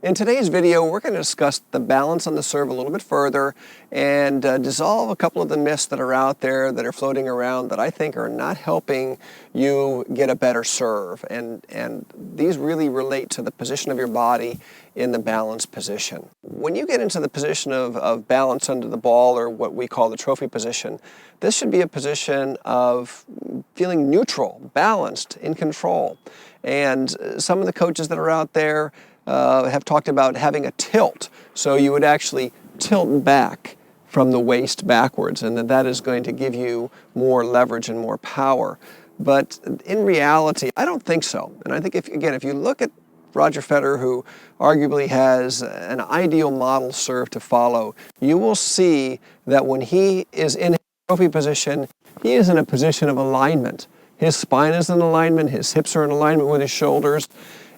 In today's video, we're going to discuss the balance on the serve a little bit further and dissolve a couple of the myths that are out there that are floating around that I think are not helping you get a better serve. And these really relate to the position of your body in the balance position. When you get into the position of balance under the ball, or what we call the trophy position, this should be a position of feeling neutral, balanced, in control. And some of the coaches that are out there have talked about having a tilt. So you would actually tilt back from the waist backwards, and that is going to give you more leverage and more power. But in reality, I don't think so. And I think if you look at Roger Federer, who arguably has an ideal model serve to follow, you will see that when he is in his trophy position, he is in a position of alignment. His spine is in alignment, his hips are in alignment with his shoulders,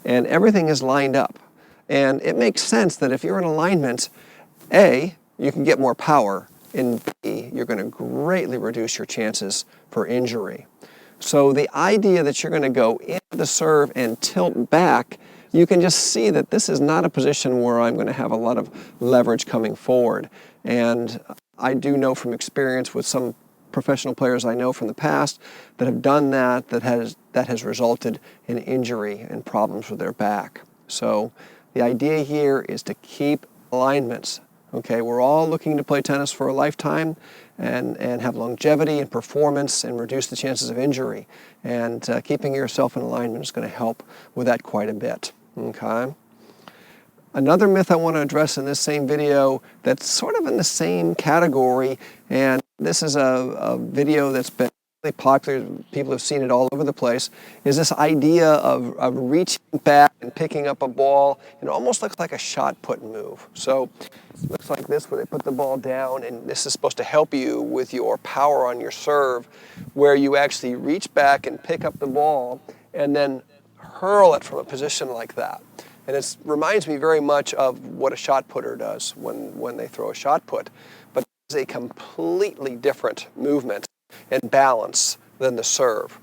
and everything is lined up. And it makes sense that if you're in alignment, A, you can get more power, and B, you're going to greatly reduce your chances for injury. So the idea that you're going to go into the serve and tilt back, you can just see that this is not a position where I'm going to have a lot of leverage coming forward. And I do know from experience with some professional players I know from the past that have done that has resulted in injury and problems with their back. So the idea here is to keep alignments. Okay, we're all looking to play tennis for a lifetime and have longevity and performance and reduce the chances of injury. And keeping yourself in alignment is going to help with that quite a bit. Okay. Another myth I want to address in this same video that's sort of in the same category, and this is a video that's been really popular, people have seen it all over the place, is this idea of reaching back and picking up a ball. It almost looks like a shot put move. So it looks like this, where they put the ball down, and this is supposed to help you with your power on your serve, where you actually reach back and pick up the ball and then hurl it from a position like that. And it reminds me very much of what a shot putter does when they throw a shot put. But it's a completely different movement and balance than the serve.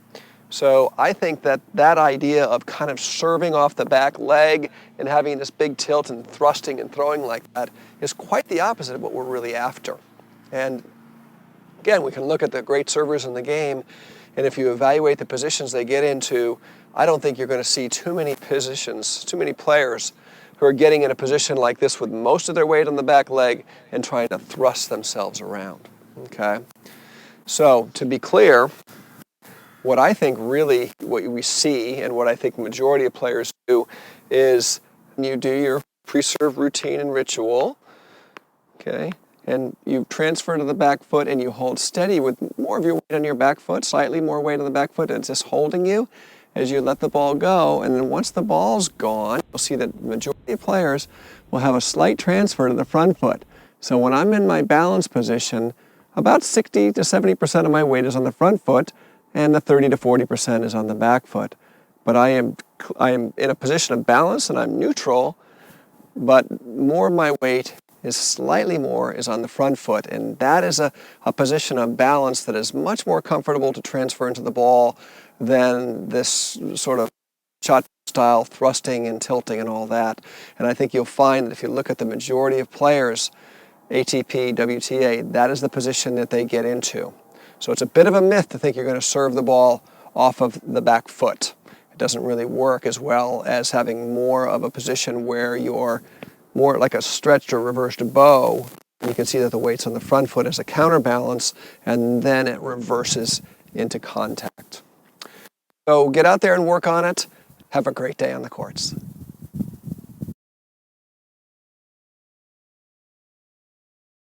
So I think that idea of kind of serving off the back leg and having this big tilt and thrusting and throwing like that is quite the opposite of what we're really after. And again, we can look at the great servers in the game, and if you evaluate the positions they get into, I don't think you're going to see too many players who are getting in a position like this with most of their weight on the back leg and trying to thrust themselves around. Okay? So, to be clear, what I think really, what we see and what I think the majority of players do is you do your pre-serve routine and ritual, okay, and you transfer to the back foot and you hold steady with more of your weight on your back foot, slightly more weight on the back foot, and it's just holding you as you let the ball go. And then once the ball's gone, you'll see that the majority of players will have a slight transfer to the front foot. So when I'm in my balance position, about 60 to 70% of my weight is on the front foot, and the 30 to 40% is on the back foot. But I am in a position of balance and I'm neutral, but more of my weight is slightly more is on the front foot, and that is a position of balance that is much more comfortable to transfer into the ball than this sort of shot style thrusting and tilting and all that. And I think you'll find that if you look at the majority of players, ATP, WTA, that is the position that they get into. So it's a bit of a myth to think you're going to serve the ball off of the back foot. It doesn't really work as well as having more of a position where you're more like a stretched or reversed bow. You can see that the weight's on the front foot as a counterbalance, and then it reverses into contact. So get out there and work on it. Have a great day on the courts.